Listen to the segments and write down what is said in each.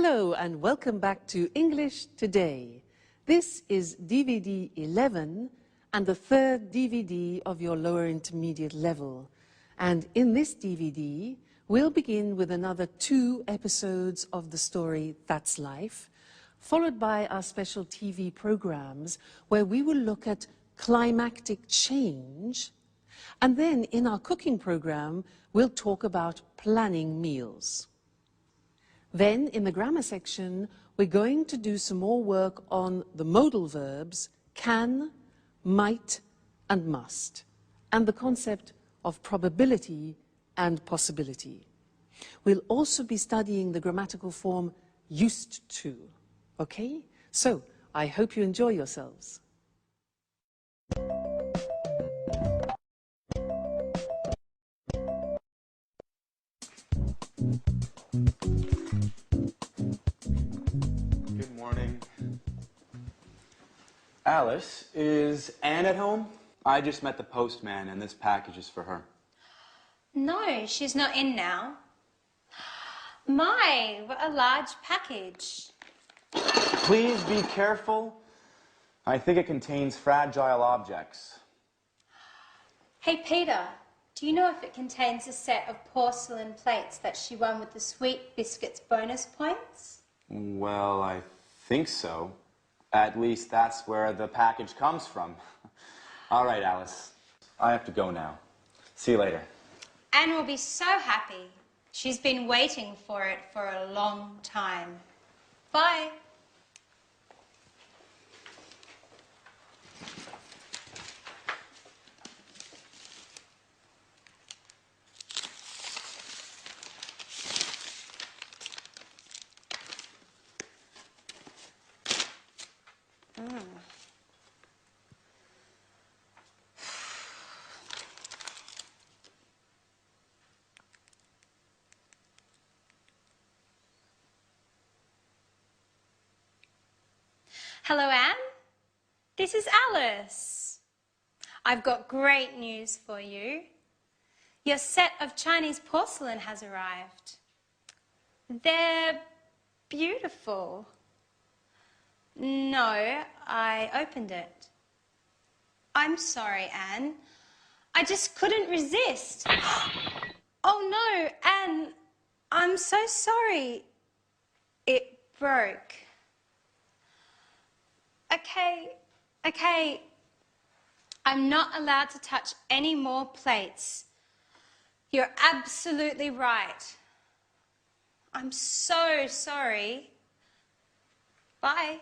Hello and welcome back to English Today. This is DVD 11 and the third DVD of your lower intermediate level. And in this DVD, we'll begin with another 2 episodes of the story That's Life, followed by our special TV programs where we will look at climactic change. And then in our cooking program, we'll talk about planning meals. Then, in the grammar section, we're going to do some more work on the modal verbs can, might, and must, and the concept of probability and possibility. We'll also be studying the grammatical form used to. Okay? So, I hope you enjoy yourselves. Good morning. Alice, is Anne at home? I just met the postman and this package is for her. No, she's not in now. My, what a large package. Please be careful. I think it contains fragile objects. Hey, Peter, do you know if it contains a set of porcelain plates that she won with the Sweet Biscuits bonus points? Well, I think so. At least that's where the package comes from. All right, Alice. I have to go now. See you later. Anne will be so happy. She's been waiting for it for a long time. Bye. Hello, Anne. This is Alice. I've got great news for you. Your set of Chinese porcelain has arrived. They're beautiful. No, I opened it. I'm sorry, Anne. I just couldn't resist. Oh no, Anne, I'm so sorry. It broke. Okay. I'm not allowed to touch any more plates. You're absolutely right. I'm so sorry. Bye.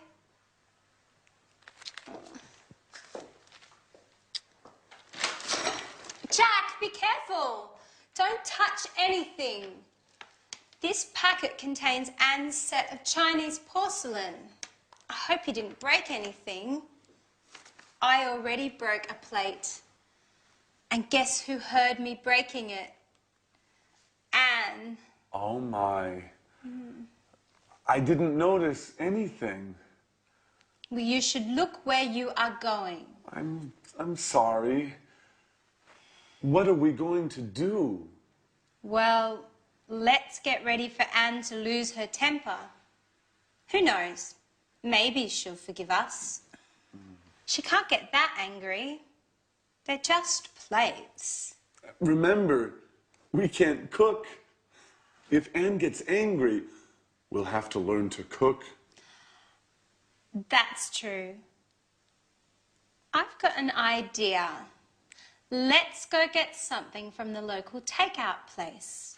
Jack, be careful. Don't touch anything. This packet contains Anne's set of Chinese porcelain. I hope you didn't break anything. I already broke a plate. And guess who heard me breaking it? Anne. Oh my. I didn't notice anything. Well, you should look where you are going. I'm sorry. What are we going to do? Well, let's get ready for Anne to lose her temper. Who knows? Maybe she'll forgive us. She can't get that angry. They're just plates. Remember, we can't cook. If Anne gets angry, we'll have to learn to cook. That's true. I've got an idea. Let's go get something from the local takeout place.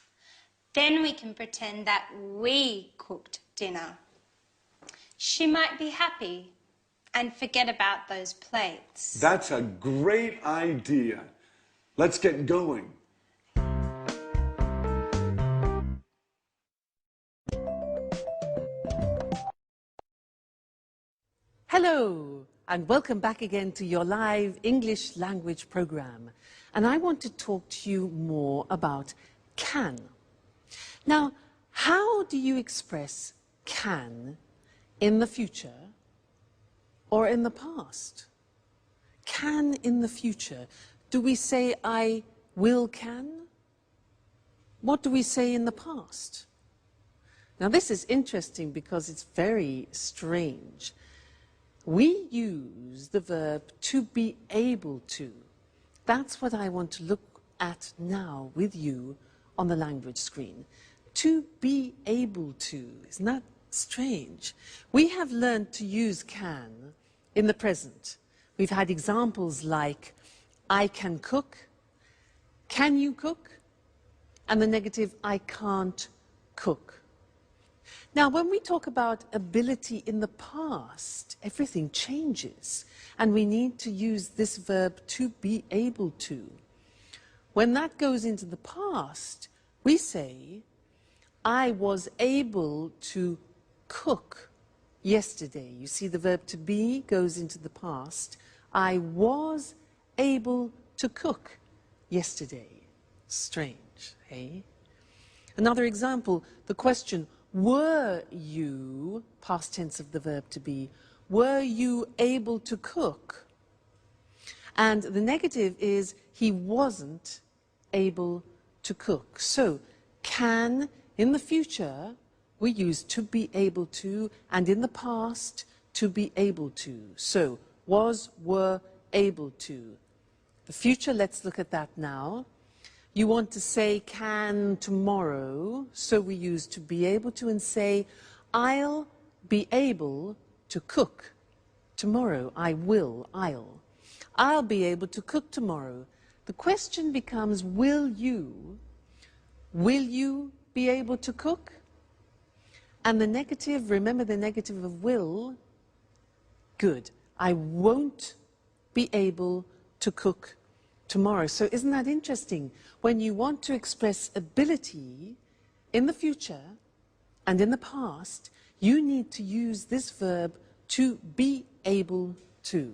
Then we can pretend that we cooked dinner. She might be happy and forget about those plates. That's a great idea. Let's get going. Hello, and welcome back again to your live English language program. And I want to talk to you more about can. Now, how do you express can in the future or in the past? Can in the future. Do we say I will can? What do we say in the past? Now this is interesting because it's very strange. We use the verb to be able to. That's what I want to look at now with you on the language screen. To be able to. Isn't that strange? We have learned to use can in the present. We've had examples like, I can cook, can you cook? And the negative, I can't cook. Now, when we talk about ability in the past, everything changes, and we need to use this verb to be able to. When that goes into the past, we say, I was able to cook yesterday. You see, the verb to be goes into the past. I was able to cook yesterday. Strange, eh? Another example, the question, were you, past tense of the verb to be, were you able to cook? And the negative is, he wasn't able to cook. So, can, in the future, we use to be able to, and in the past, to be able to. So, was, were, able to. The future, let's look at that now. You want to say can tomorrow, so we use to be able to and say, I'll be able to cook tomorrow. I will, I'll. I'll be able to cook tomorrow. The question becomes, will you? Will you be able to cook? And the negative, remember the negative of will? Good. I won't be able to cook tomorrow. So isn't that interesting? When you want to express ability in the future and in the past, you need to use this verb to be able to.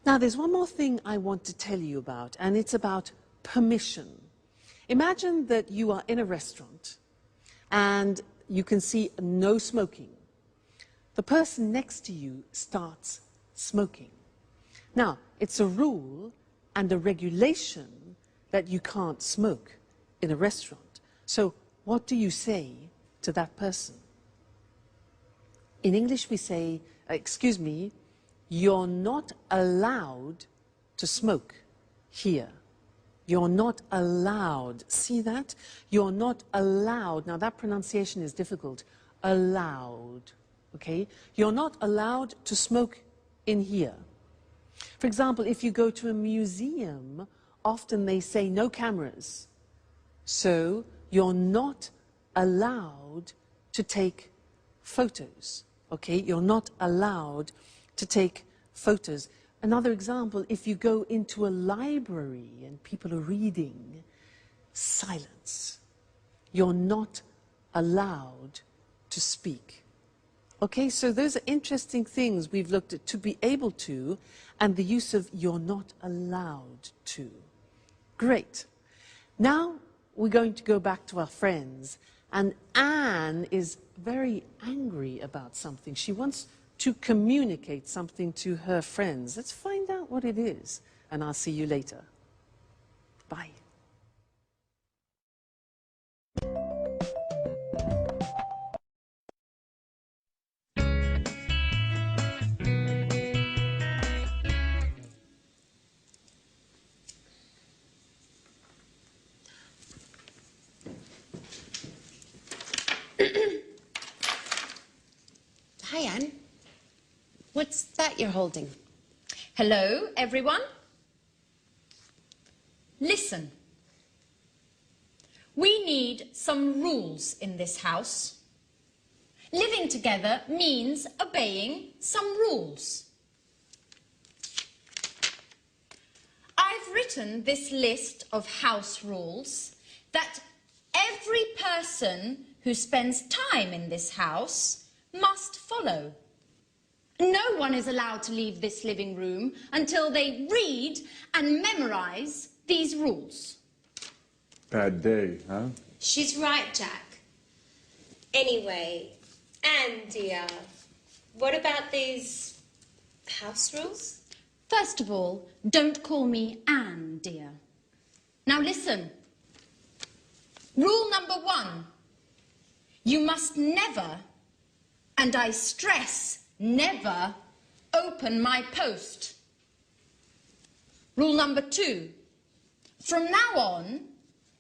Now there's one more thing I want to tell you about, and it's about permission. Imagine that you are in a restaurant and you can see no smoking. The person next to you starts smoking. Now, it's a rule and a regulation that you can't smoke in a restaurant. So what do you say to that person? In English we say, excuse me, you're not allowed to smoke here. You're not allowed. See that? You're not allowed. Now that pronunciation is difficult. Allowed. Okay? You're not allowed to smoke in here. For example, if you go to a museum, often they say no cameras. So you're not allowed to take photos. Okay? You're not allowed to take photos. Another example, if you go into a library and people are reading, silence. You're not allowed to speak. Okay, so those are interesting things we've looked at, to be able to, and the use of you're not allowed to. Great. Now we're going to go back to our friends, and Anne is very angry about something. She wants to communicate something to her friends. Let's find out what it is, and I'll see you later. Bye. Hi, Anne. What's that you're holding? Hello, everyone. Listen. We need some rules in this house. Living together means obeying some rules. I've written this list of house rules that every person who spends time in this house must follow. No one is allowed to leave this living room until they read and memorize these rules. Bad day, huh? She's right, Jack. Anyway, Anne, dear, what about these house rules? First of all, don't call me Anne, dear. Now listen. Rule number 1. You must never, and I stress never, open my post. Rule number 2. From now on,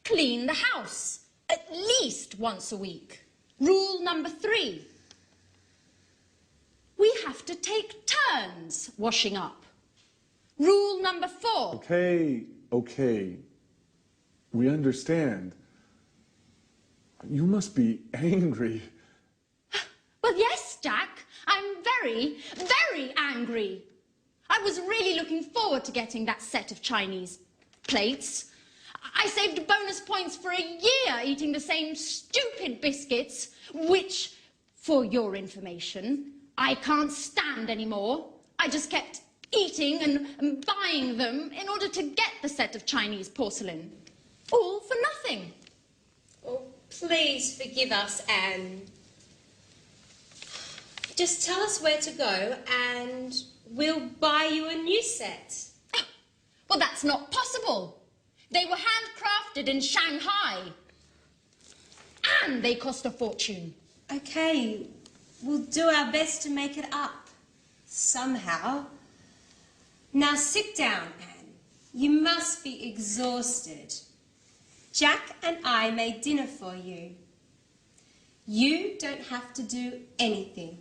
clean the house at least once a week. Rule number 3. We have to take turns washing up. Rule number 4. Okay. We understand. You must be angry. Well, yes, Jack. I'm very, very angry. I was really looking forward to getting that set of Chinese plates. I saved bonus points for a year eating the same stupid biscuits, which, for your information, I can't stand anymore. I just kept eating and buying them in order to get the set of Chinese porcelain. All for nothing. Oh, please forgive us, Anne. Just tell us where to go and we'll buy you a new set. Well, that's not possible. They were handcrafted in Shanghai. And they cost a fortune. Okay, we'll do our best to make it up. Somehow. Now sit down, Anne. You must be exhausted. Jack and I made dinner for you. You don't have to do anything.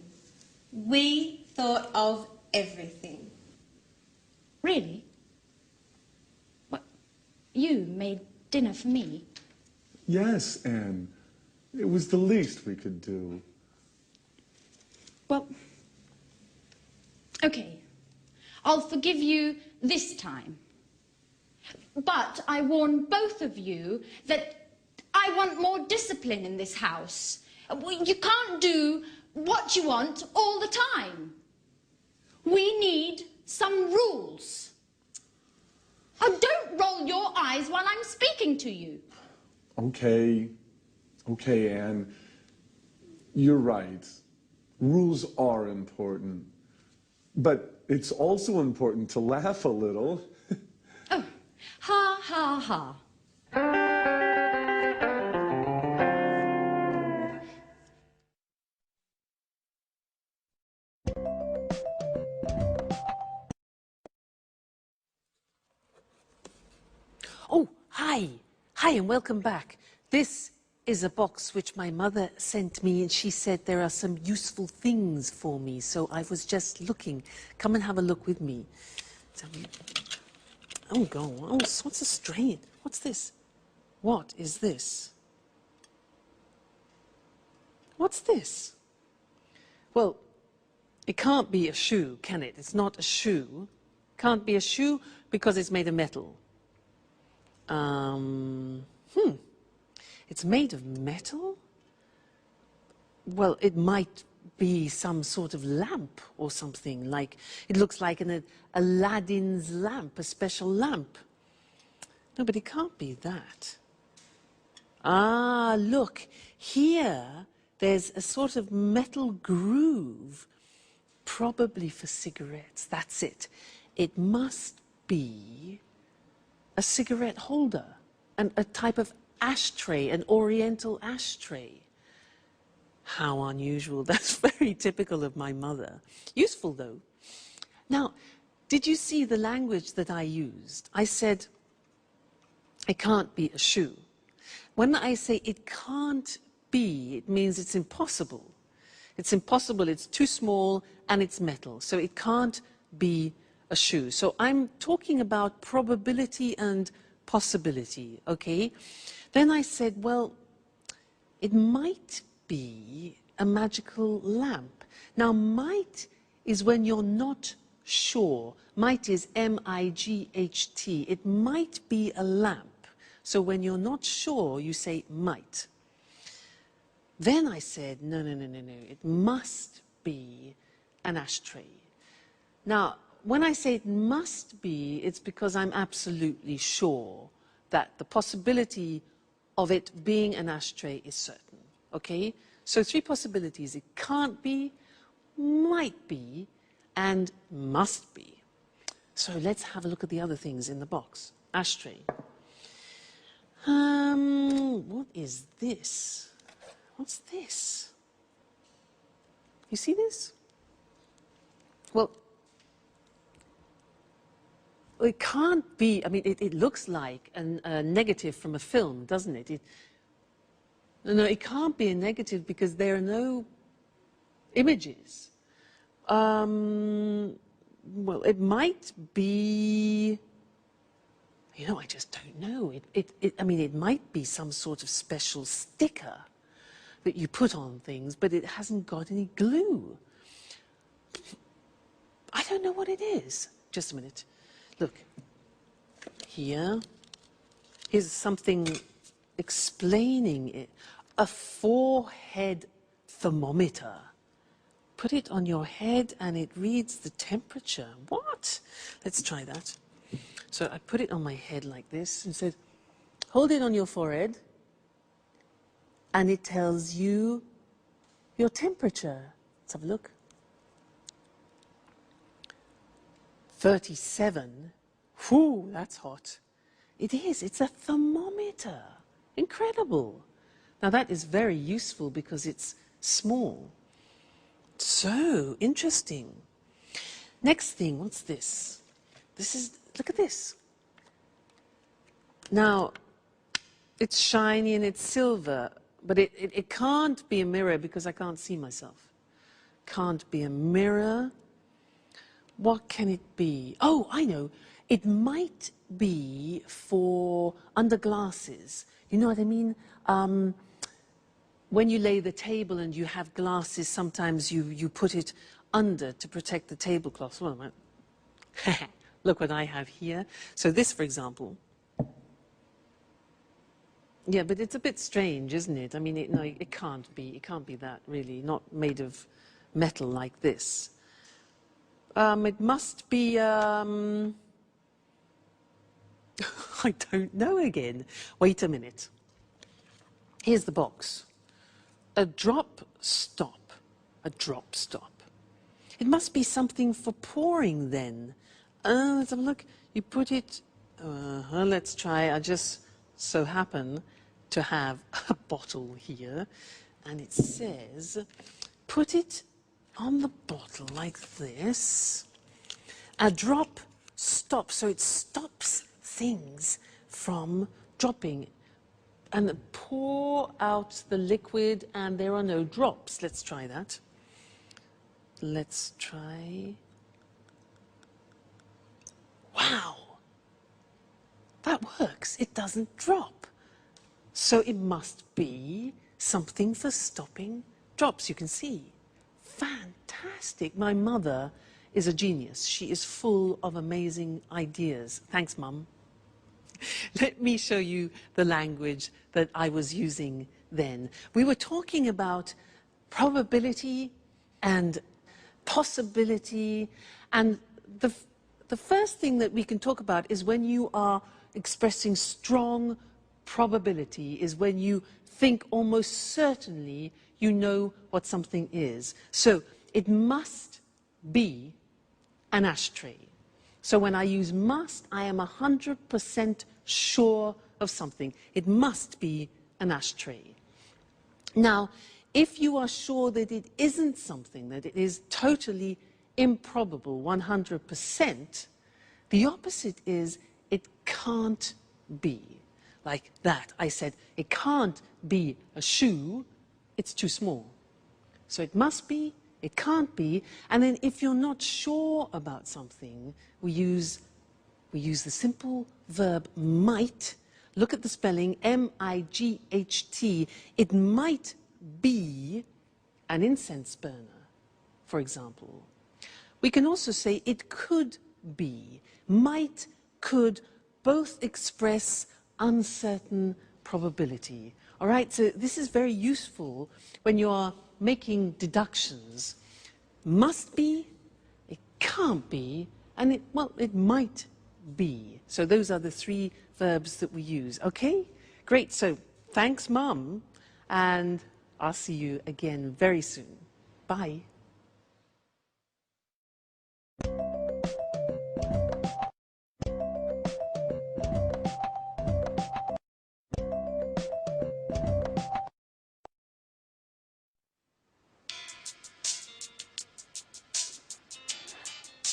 We thought of everything. Really? What? You made dinner for me? Yes, Anne. It was the least we could do. Well, okay. I'll forgive you this time. But I warn both of you that I want more discipline in this house. You can't do what you want all the time. We need some rules. Oh, don't roll your eyes while I'm speaking to you. Okay, Anne. You're right. Rules are important. But it's also important to laugh a little. Oh, ha, ha, ha. Oh, hi. Hi and welcome back. This is a box which my mother sent me and she said there are some useful things for me. So I was just looking. Come and have a look with me. Oh, go. Oh, what's a strain? What's this? What is this? What's this? Well, it can't be a shoe, can it? It's not a shoe. Can't be a shoe because it's made of metal. It's made of metal? Well, it might be some sort of lamp or something, like it looks like an Aladdin's lamp, a special lamp. No, but it can't be that. Ah, look, here there's a sort of metal groove, probably for cigarettes. That's it. It must be a cigarette holder, and a type of ashtray, an oriental ashtray. How unusual. That's very typical of my mother. Useful, though. Now, did you see the language that I used? I said, it can't be a shoe. When I say it can't be, it means it's impossible. It's impossible, it's too small, and it's metal. So it can't be a shoe. So I'm talking about probability and possibility, okay? Then I said, well, it might be a magical lamp. Now, might is when you're not sure. Might is M-I-G-H-T. It might be a lamp. So when you're not sure, you say might. Then I said, no. It must be an ashtray. Now, when I say it must be, it's because I'm absolutely sure that the possibility of it being an ashtray is certain, okay? So 3 possibilities. It can't be, might be, and must be. So let's have a look at the other things in the box. Ashtray. What is this? What's this? You see this? Well, it can't be, I mean, it looks like a negative from a film, doesn't it? No, it can't be a negative because there are no images. Well, it might be, you know, I just don't know. I mean, it might be some sort of special sticker that you put on things, but it hasn't got any glue. I don't know what it is. Just a minute. Look, here's something explaining it. A forehead thermometer. Put it on your head and it reads the temperature. What? Let's try that. So I put it on my head like this and said, hold it on your forehead and it tells you your temperature. Let's have a look. 37. Whew, that's hot. It is. It's a thermometer. Incredible. Now that is very useful because it's small. So interesting. Next thing, what's this? Look at this. Now, it's shiny and it's silver, but it can't be a mirror because I can't see myself. Can't be a mirror. What can it be? Oh, I know. It might be for under glasses. You know what I mean? When you lay the table and you have glasses, sometimes you put it under to protect the tablecloth. Well, look what I have here. So this, for example. Yeah, but it's a bit strange, isn't it? I mean, no, it can't be. It can't be that, really. Not made of metal like this. It must be, I don't know again. Wait a minute. Here's the box. A drop stop. A drop stop. It must be something for pouring then. Let's have a look. You put it, let's try. I just so happen to have a bottle here. And it says, put it on the bottle like this. A drop stop. So it stops things from dropping. And pour out the liquid and there are no drops. Let's try that. Let's try. Wow. That works. It doesn't drop. So it must be something for stopping drops. You can see. Fantastic. My mother is a genius. She is full of amazing ideas. Thanks, Mum. Let me show you the language that I was using then. We were talking about probability and possibility, and the first thing that we can talk about is when you are expressing strong probability, is when you think almost certainly you know what something is. So it must be an ashtray. So when I use must, I am 100% sure of something. It must be an ashtray. Now, if you are sure that it isn't something, that it is totally improbable, 100%, the opposite is it can't be. Like that. I said, it can't be a shoe, it's too small. So it must be, it can't be, and then if you're not sure about something, we use the simple verb might. Look at the spelling, M-I-G-H-T. It might be an incense burner, for example. We can also say it could be. Might, could, both express uncertain probability. All right, so this is very useful when you are making deductions. Must be, it can't be, and it might be. So those are the three verbs that we use. Okay, great. So thanks, Mum, and I'll see you again very soon. Bye.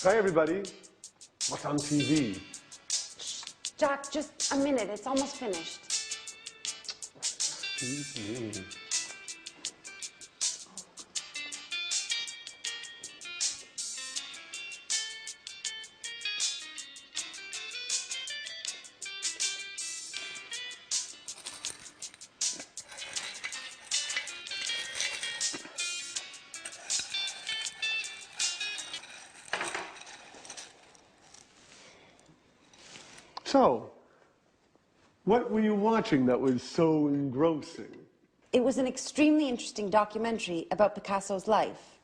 Hi, everybody. What's on TV? Jack, just a minute. It's almost finished. Excuse me. So, what were you watching that was so engrossing? It was an extremely interesting documentary about Picasso's life.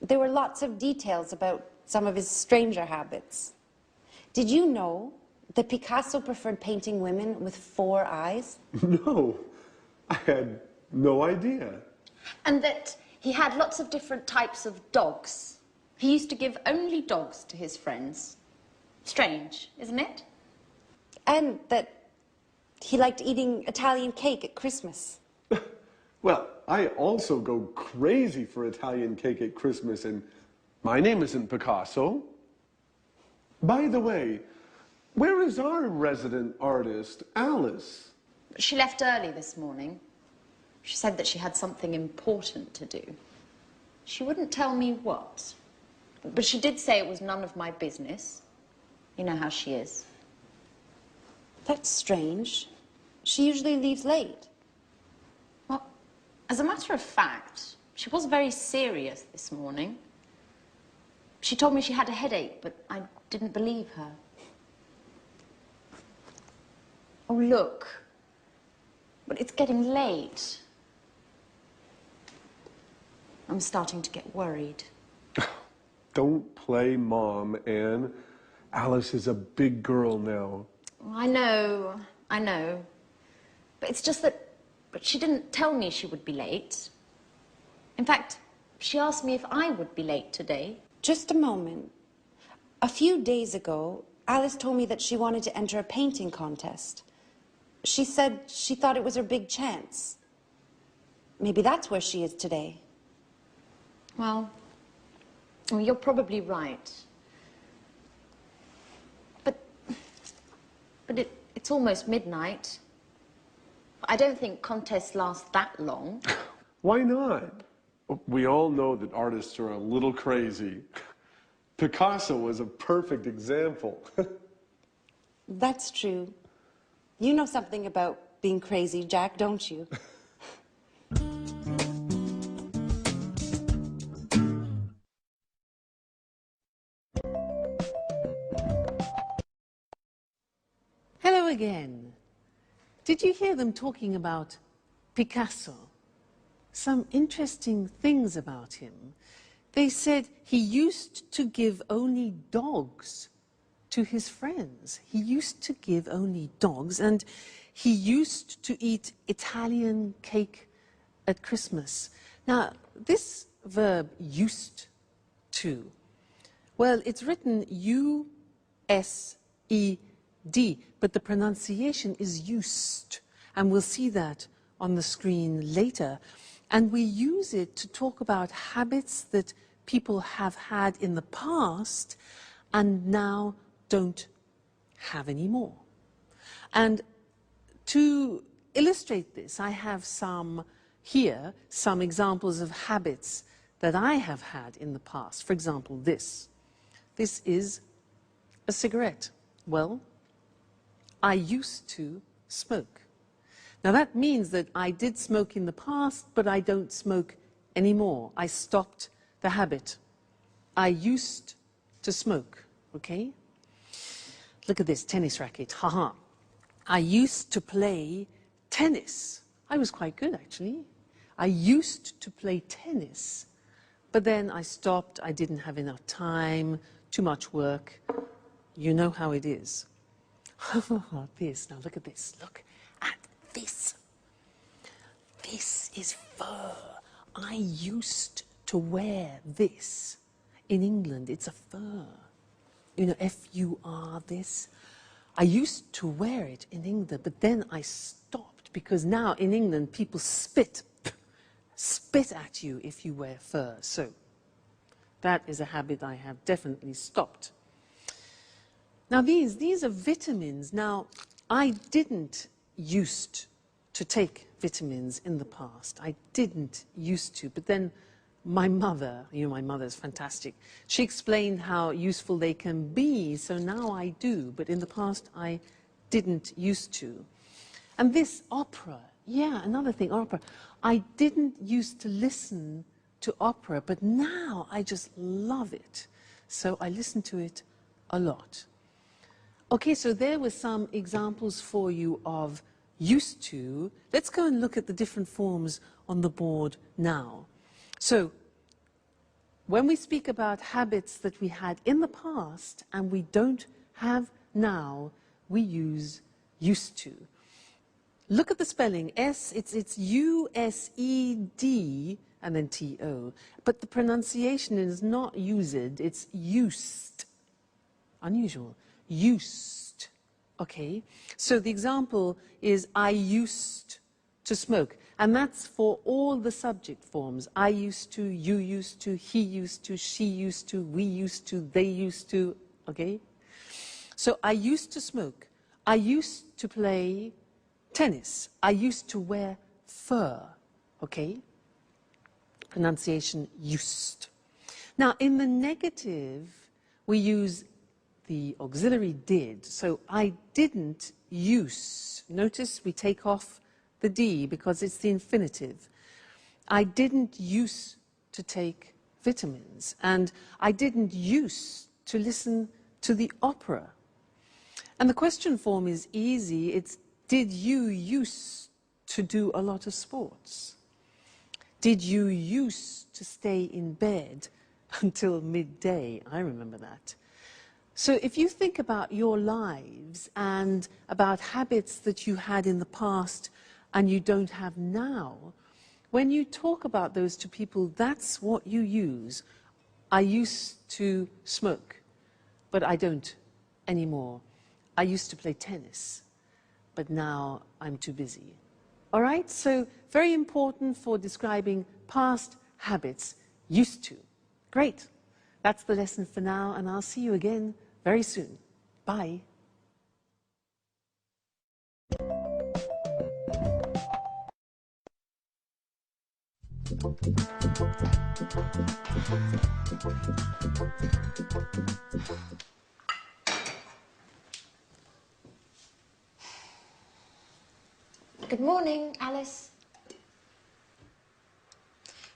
There were lots of details about some of his stranger habits. Did you know that Picasso preferred painting women with 4 eyes? No, I had no idea. And that he had lots of different types of dogs. He used to give only dogs to his friends. Strange, isn't it? And that he liked eating Italian cake at Christmas. Well, I also go crazy for Italian cake at Christmas, and my name isn't Picasso. By the way, where is our resident artist, Alice? She left early this morning. She said that she had something important to do. She wouldn't tell me what, but she did say it was none of my business. You know how she is. That's strange. She usually leaves late. Well, as a matter of fact, she was very serious this morning. She told me she had a headache, but I didn't believe her. Oh, look. But it's getting late. I'm starting to get worried. Don't play mom, Anne. Alice is a big girl now. I know. But it's just that she didn't tell me she would be late. In fact, she asked me if I would be late today. Just a moment. A few days ago, Alice told me that she wanted to enter a painting contest. She said she thought it was her big chance. Maybe that's where she is today. Well, you're probably right. But it's almost midnight. I don't think contests last that long. Why not? We all know that artists are a little crazy. Picasso was a perfect example. That's true. You know something about being crazy, Jack, don't you? Hello again. Did you hear them talking about Picasso? Some interesting things about him. They said he used to give only dogs to his friends. He used to give only dogs, and he used to eat Italian cake at Christmas. Now, this verb, used to, well, it's written U-S-E-D, but the pronunciation is used, and we'll see that on the screen later. And we use it to talk about habits that people have had in the past and now don't have anymore. And to illustrate this, I have some examples of habits that I have had in the past. For example, this. This is a cigarette. Well, I used to smoke. Now that means that I did smoke in the past, but I don't smoke anymore. I stopped the habit. I used to smoke, okay? Look at this tennis racket, haha. I used to play tennis. I was quite good, actually. I used to play tennis, but then I stopped. I didn't have enough time, too much work. You know how it is. This, now look at this. Look at this. This is fur. I used to wear this. In England, it's a fur. You know, F-U-R, this. I used to wear it in England, but then I stopped because now in England people spit at you if you wear fur. So That is a habit I have definitely stopped. Now these are vitamins. Now, I didn't used to take vitamins in the past. I didn't used to, but then my mother, my mother's fantastic. She explained how useful they can be, so now I do, but in the past I didn't used to. And this opera, yeah, another thing, opera. I didn't used to listen to opera, but now I just love it. So I listen to it a lot. Okay, so there were some examples for you of used to. Let's go and look at the different forms on the board now. So, when we speak about habits that we had in the past and we don't have now, we use used to. Look at the spelling. It's U-S-E-D and then T-O. But the pronunciation is not used, it's used. Unusual. Used. Okay? So the example is, I used to smoke. And that's for all the subject forms. I used to, you used to, he used to, she used to, we used to, they used to. Okay? So I used to smoke. I used to play tennis. I used to wear fur. Okay? Pronunciation used. Now, in the negative, we use the auxiliary did. So I didn't use. Notice we take off the D because it's the infinitive. I didn't use to take vitamins, and I didn't use to listen to the opera. And the question form is easy. It's, did you use to do a lot of sports? Did you use to stay in bed until midday? I remember that. So if you think about your lives and about habits that you had in the past and you don't have now, when you talk about those to people, that's what you use. I used to smoke, but I don't anymore. I used to play tennis, but now I'm too busy. All right, so very important for describing past habits, used to. Great. That's the lesson for now, and I'll see you again very soon. Bye. Good morning, Alice.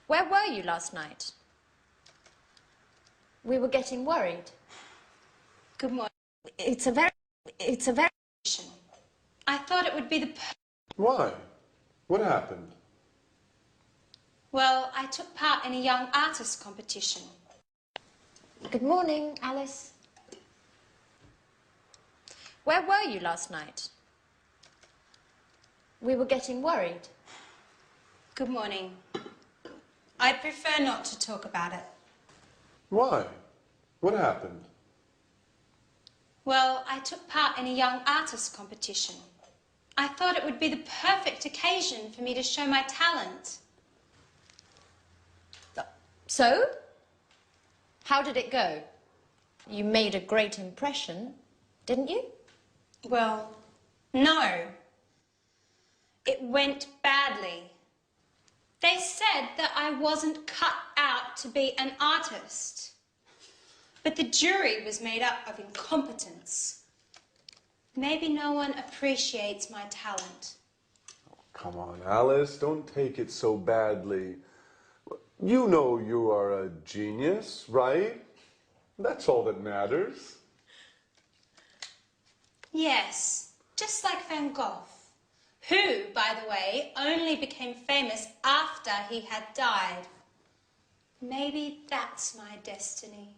Where were you last night? We were getting worried. Good morning. It's a very... I thought it would be the... Why? What happened? Well, I took part in a young artist competition. Good morning, Alice. Where were you last night? We were getting worried. Good morning. I prefer not to talk about it. Why? What happened? Well, I took part in a young artist competition. I thought it would be the perfect occasion for me to show my talent. So? How did it go? You made a great impression, didn't you? Well, no. It went badly. They said that I wasn't cut out to be an artist. But the jury was made up of incompetence. Maybe no one appreciates my talent. Oh, come on, Alice, don't take it so badly. You know you are a genius, right? That's all that matters. Yes, just like Van Gogh, who, by the way, only became famous after he had died. Maybe that's my destiny.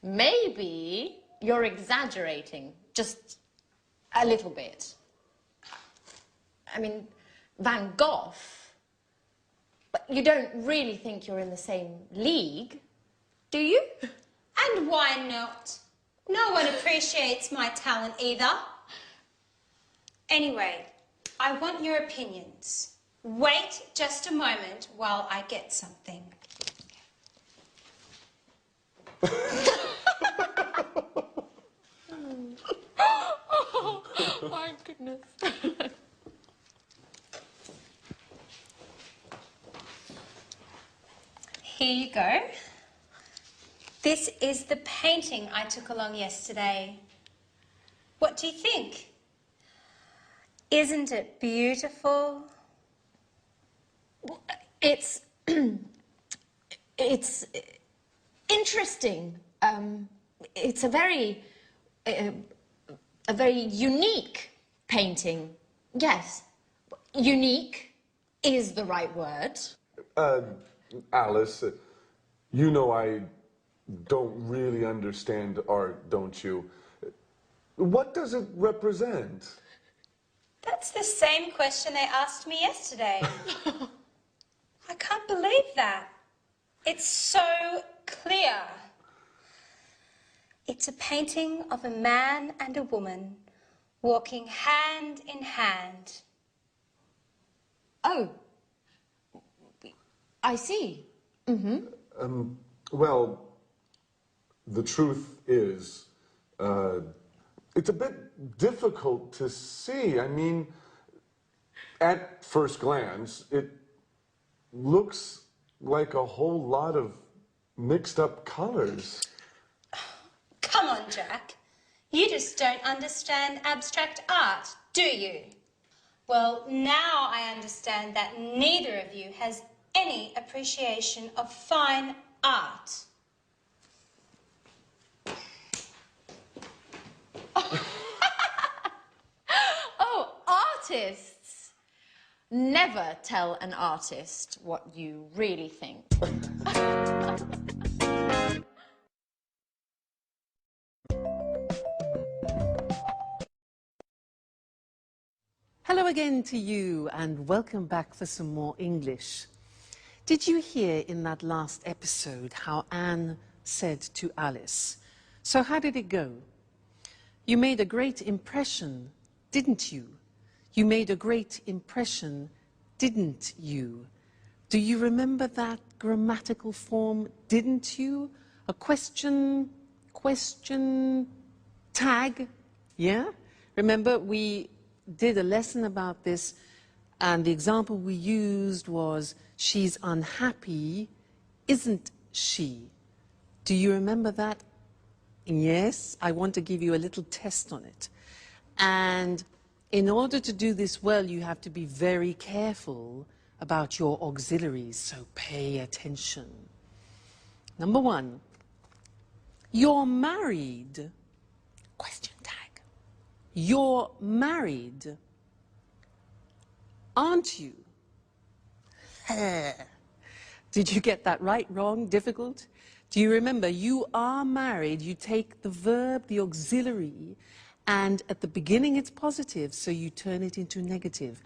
Maybe you're exaggerating, just a little bit. I mean, Van Gogh, but you don't really think you're in the same league, do you? And why not? No one appreciates my talent either. Anyway, I want your opinions. Wait just a moment while I get something. Oh, my goodness. Here you go. This is the painting I took along yesterday. What do you think? Isn't it beautiful? It's... it's interesting. It's a very unique painting. Yes, unique is the right word. Alice, you know I don't really understand art, don't you? What does it represent? That's the same question they asked me yesterday. I can't believe that. It's so clear. It's a painting of a man and a woman walking hand in hand. Oh, I see. Well, the truth is, it's a bit difficult to see. I mean, at first glance, it looks like a whole lot of mixed up colors. Come on, Jack. You just don't understand abstract art, do you? Well, now I understand that neither of you has any appreciation of fine art. Oh, artists! Never tell an artist what you really think. Hello again to you and welcome back for some more English. Did you hear in that last episode how Anne said to Alice, "So how did it go? You made a great impression, didn't you? You made a great impression, didn't you?" Do you remember that grammatical form, didn't you? A question tag, yeah? Remember, we did a lesson about this, and the example we used was, she's unhappy, isn't she? Do you remember that? Yes, I want to give you a little test on it. And in order to do this well, you have to be very careful about your auxiliaries, so pay attention. Number one, you're married, question tag. You're married, aren't you? Did you get that right, wrong, difficult? Do you remember, you are married, you take the verb, the auxiliary, and at the beginning it's positive, so you turn it into negative.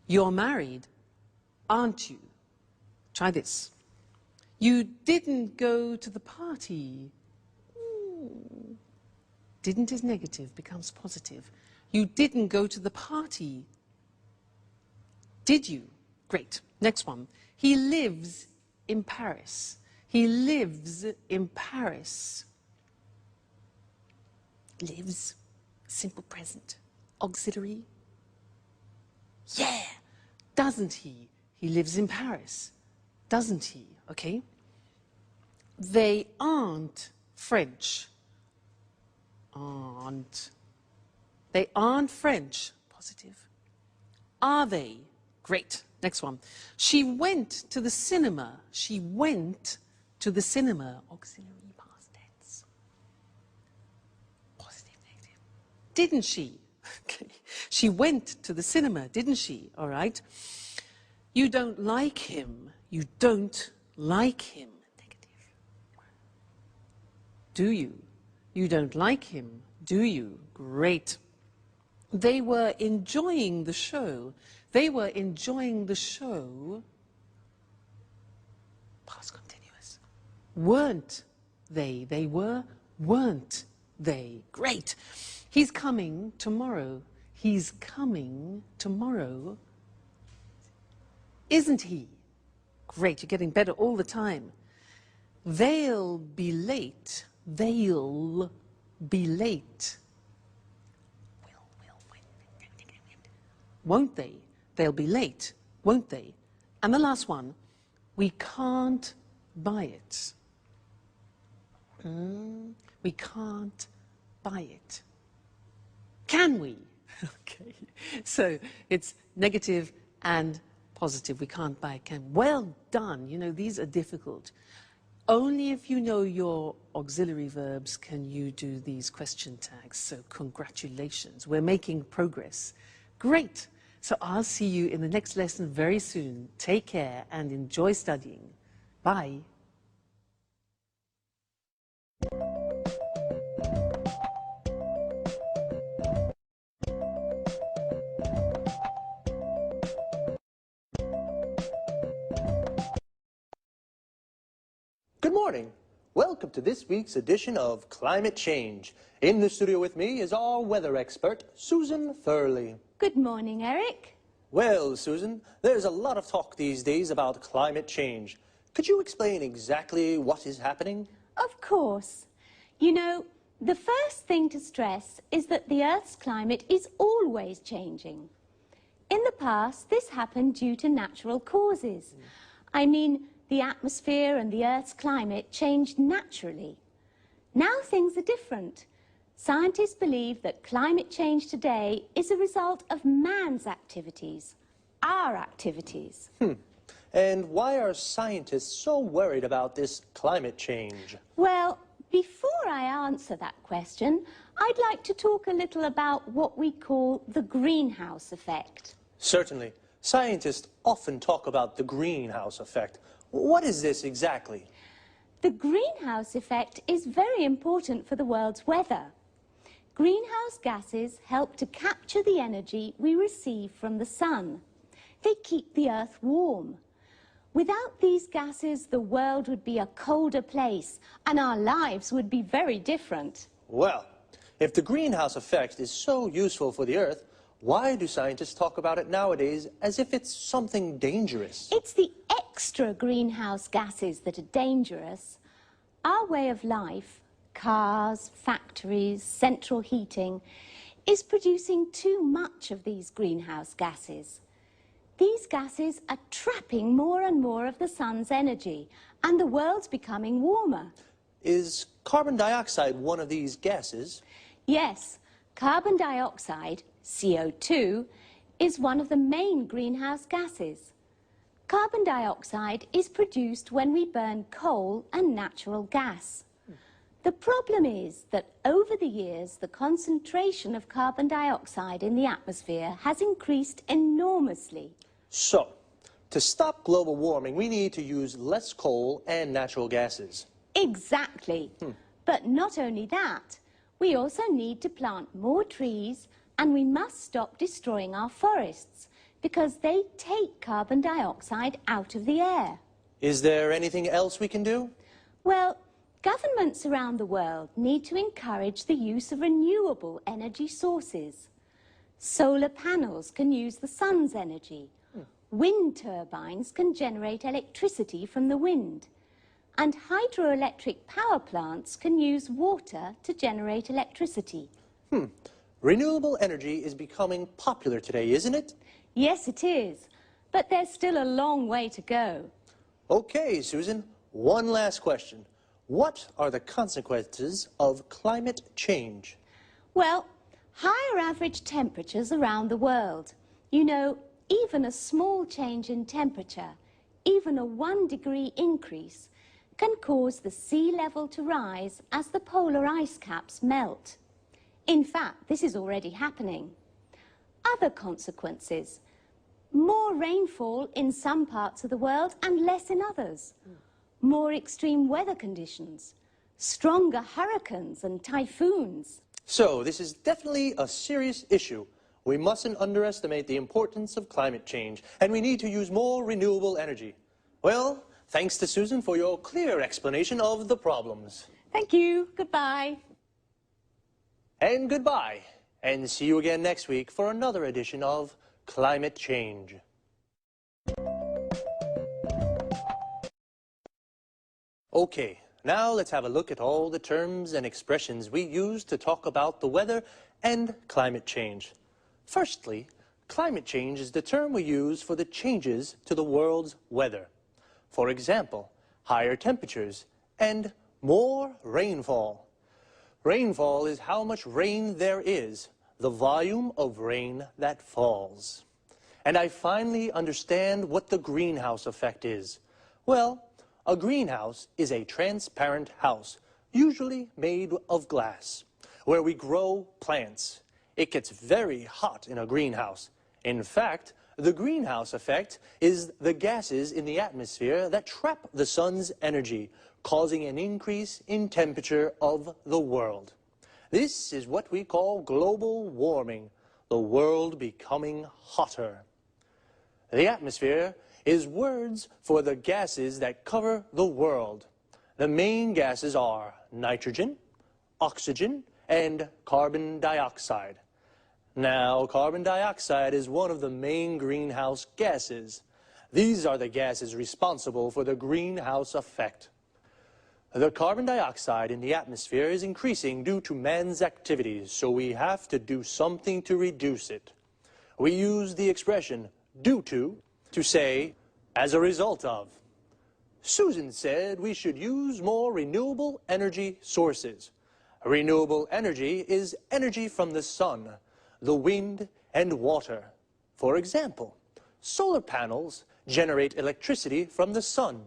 You're married, aren't you? Try this. You didn't go to the party. Didn't is negative, becomes positive. You didn't go to the party. Did you? Great. Next one. He lives in Paris. He lives in Paris. Lives, simple present. Auxiliary. Yeah. Doesn't he? He lives in Paris. Doesn't he? Okay. They aren't French. Aren't. They aren't French. Positive. Are they? Great. Next one. She went to the cinema. She went to the cinema. Auxiliary past tense. Positive, negative. Didn't she? Okay. She went to the cinema, didn't she? All right. You don't like him. You don't like him. Negative. Do you? You don't like him, do you? Great. They were enjoying the show. They were enjoying the show. Past continuous. Weren't they? They were, weren't they? Great. He's coming tomorrow. He's coming tomorrow. Isn't he? Great, you're getting better all the time. They'll be late. They'll be late. Won't they? They'll be late, won't they? And the last one, we can't buy it. We can't buy it. Can we? Okay, so it's negative and positive. We can't buy it, can. Well done. You know, these are difficult. Only if you know your auxiliary verbs can you do these question tags. So congratulations. We're making progress. Great. So I'll see you in the next lesson very soon. Take care and enjoy studying. Bye. Good morning. Welcome to this week's edition of Climate Change. In the studio with me is our weather expert, Susan Thurley. Good morning, Eric. Well, Susan, there's a lot of talk these days about climate change. Could you explain exactly what is happening? Of course. You know, the first thing to stress is that the Earth's climate is always changing. In the past, this happened due to natural causes. I mean, the atmosphere and the Earth's climate changed naturally. Now things are different. Scientists believe that climate change today is a result of man's activities, our activities. And why are scientists so worried about this climate change? Well, before I answer that question, I'd like to talk a little about what we call the greenhouse effect. Certainly. Scientists often talk about the greenhouse effect. What is this exactly? The greenhouse effect is very important for the world's weather. Greenhouse gases help to capture the energy we receive from the sun. They keep the Earth warm. Without these gases, the world would be a colder place and our lives would be very different. Well, if the greenhouse effect is so useful for the Earth, why do scientists talk about it nowadays as if it's something dangerous? It's the extra greenhouse gases that are dangerous. Our way of life, cars, factories, central heating, is producing too much of these greenhouse gases. These gases are trapping more and more of the sun's energy, and the world's becoming warmer. Is carbon dioxide one of these gases? Yes, carbon dioxide, CO2, is one of the main greenhouse gases. Carbon dioxide is produced when we burn coal and natural gas. The problem is that over the years, the concentration of carbon dioxide in the atmosphere has increased enormously. So, to stop global warming, we need to use less coal and natural gases. Exactly. But not only that, we also need to plant more trees, and we must stop destroying our forests because they take carbon dioxide out of the air. Is there anything else we can do? Well, governments around the world need to encourage the use of renewable energy sources. Solar panels can use the sun's energy. Wind turbines can generate electricity from the wind. And hydroelectric power plants can use water to generate electricity. Renewable energy is becoming popular today, isn't it? Yes, it is. But there's still a long way to go. Okay, Susan, one last question. What are the consequences of climate change? Well, higher average temperatures around the world. You know, even a small change in temperature, even a 1-degree increase, can cause the sea level to rise as the polar ice caps melt. In fact, this is already happening. Other consequences: more rainfall in some parts of the world and less in others. More extreme weather conditions, stronger hurricanes and typhoons. So, this is definitely a serious issue. We mustn't underestimate the importance of climate change, and we need to use more renewable energy. Well, thanks to Susan for your clear explanation of the problems. Thank you. Goodbye. And goodbye. And see you again next week for another edition of Climate Change. Okay, now let's have a look at all the terms and expressions we use to talk about the weather and climate change. Firstly, climate change is the term we use for the changes to the world's weather. For example, higher temperatures and more rainfall. Rainfall is how much rain there is, the volume of rain that falls. And I finally understand what the greenhouse effect is. Well, a greenhouse is a transparent house, usually made of glass, where we grow plants. It gets very hot in a greenhouse. In fact, the greenhouse effect is the gases in the atmosphere that trap the sun's energy, causing an increase in temperature of the world. This is what we call global warming, the world becoming hotter. The atmosphere is words for the gases that cover the world. The main gases are nitrogen, oxygen, and carbon dioxide. Now, carbon dioxide is one of the main greenhouse gases. These are the gases responsible for the greenhouse effect. The carbon dioxide in the atmosphere is increasing due to man's activities, so we have to do something to reduce it. We use the expression due to say, as a result of. Susan said we should use more renewable energy sources. Renewable energy is energy from the sun, the wind, and water. For example, solar panels generate electricity from the sun,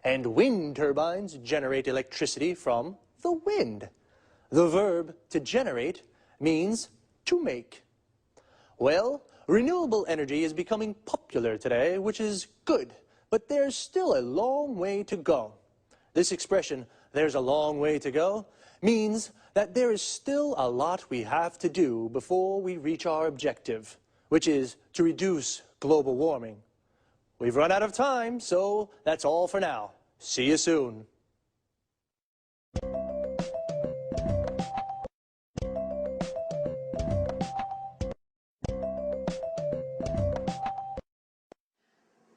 and wind turbines generate electricity from the wind. The verb to generate means to make. Well, renewable energy is becoming popular today, which is good, but there's still a long way to go. This expression, "there's a long way to go," means that there is still a lot we have to do before we reach our objective, which is to reduce global warming. We've run out of time, so that's all for now. See you soon.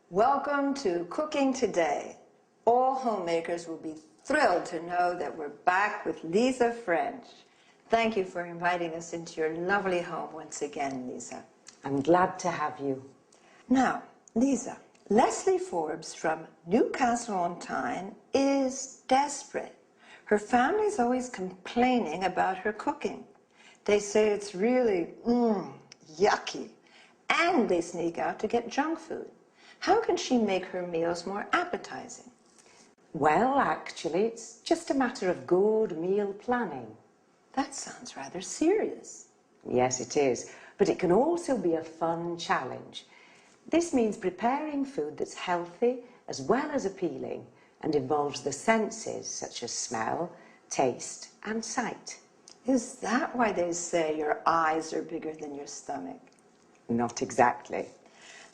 Welcome to Cooking Today. All homemakers will be thrilled to know that we're back with Lisa French. Thank you for inviting us into your lovely home once again, Lisa. I'm glad to have you. Now, Lisa, Leslie Forbes from Newcastle-on-Tyne is desperate. Her family's always complaining about her cooking. They say it's really, yucky, and they sneak out to get junk food. How can she make her meals more appetizing? Well, actually, it's just a matter of good meal planning. That sounds rather serious. Yes, it is, but it can also be a fun challenge. This means preparing food that's healthy as well as appealing and involves the senses such as smell, taste, and sight. Is that why they say your eyes are bigger than your stomach? Not exactly.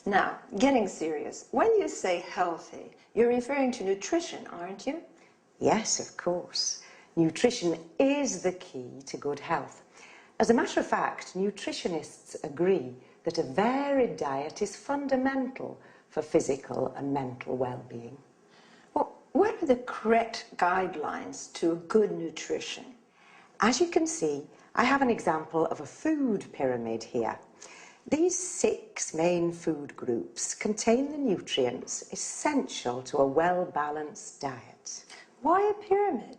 Now, getting serious, when you say healthy, you're referring to nutrition, aren't you? Yes, of course. Nutrition is the key to good health. As a matter of fact, nutritionists agree that a varied diet is fundamental for physical and mental well-being. Well, what are the correct guidelines to good nutrition? As you can see, I have an example of a food pyramid here. These 6 main food groups contain the nutrients essential to a well-balanced diet. Why a pyramid?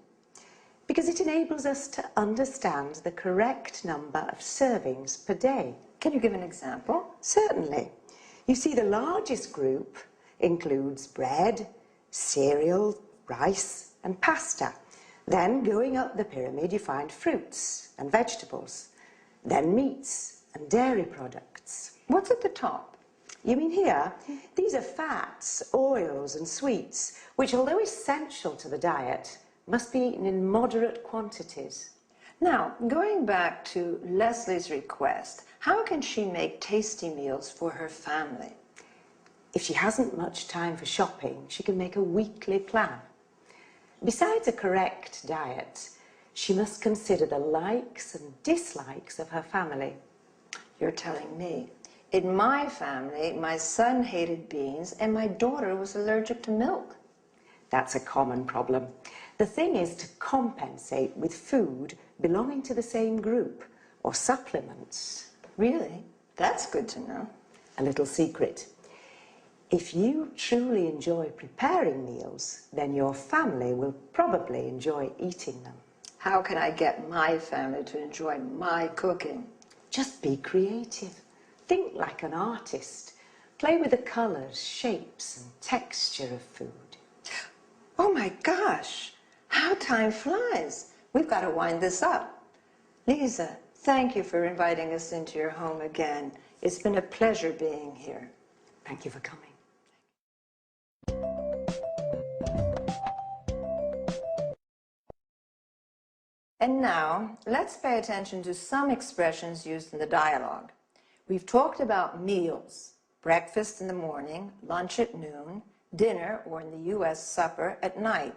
Because it enables us to understand the correct number of servings per day. Can you give an example? Certainly. You see, the largest group includes bread, cereal, rice, and pasta. Then, going up the pyramid, you find fruits and vegetables, then meats and dairy products. What's at the top? You mean here? These are fats, oils, and sweets, which, although essential to the diet, must be eaten in moderate quantities. Now, going back to Leslie's request, how can she make tasty meals for her family? If she hasn't much time for shopping, she can make a weekly plan. Besides a correct diet, she must consider the likes and dislikes of her family. You're telling me. In my family, my son hated beans and my daughter was allergic to milk. That's a common problem. The thing is to compensate with food belonging to the same group or supplements. Really? That's good to know. A little secret. If you truly enjoy preparing meals, then your family will probably enjoy eating them. How can I get my family to enjoy my cooking? Just be creative. Think like an artist. Play with the colors, shapes, and texture of food. Oh my gosh, how time flies. We've got to wind this up. Lisa, thank you for inviting us into your home again. It's been a pleasure being here. Thank you for coming. And now, let's pay attention to some expressions used in the dialogue. We've talked about meals, breakfast in the morning, lunch at noon, dinner, or in the U.S., supper at night.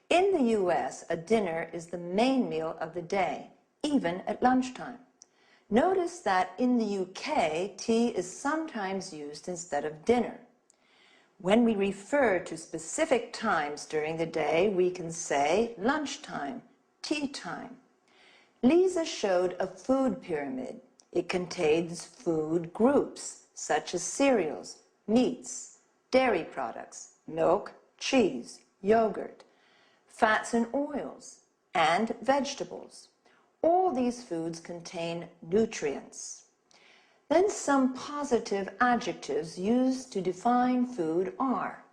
In the U.S., a dinner is the main meal of the day, even at lunchtime. Notice that in the UK, tea is sometimes used instead of dinner. When we refer to specific times during the day, we can say lunchtime, tea time. Lisa showed a food pyramid. It contains food groups, such as cereals, meats, dairy products, milk, cheese, yogurt, fats and oils, and vegetables. All these foods contain nutrients. Then some positive adjectives used to define food are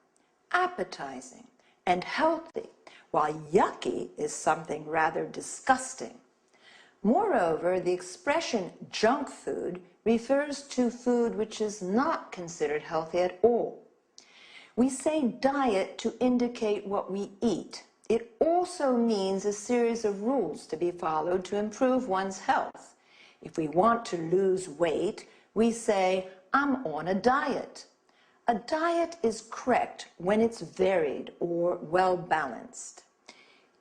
appetizing and healthy, while yucky is something rather disgusting. Moreover, the expression junk food refers to food which is not considered healthy at all. We say diet to indicate what we eat. It also means a series of rules to be followed to improve one's health. If we want to lose weight, we say, I'm on a diet. A diet is correct when it's varied or well-balanced.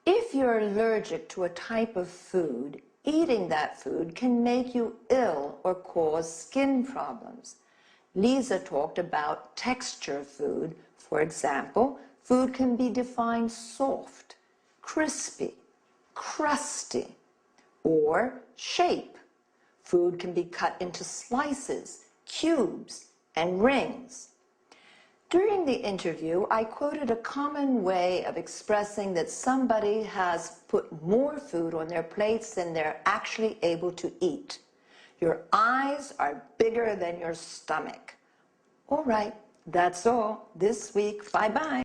If you're allergic to a type of food, eating that food can make you ill or cause skin problems. Lisa talked about texture of food. For example, food can be defined soft, crispy, crusty, or shape. Food can be cut into slices, cubes, and rings. During the interview, I quoted a common way of expressing that somebody has put more food on their plates than they're actually able to eat. Your eyes are bigger than your stomach. All right, that's all this week. Bye-bye.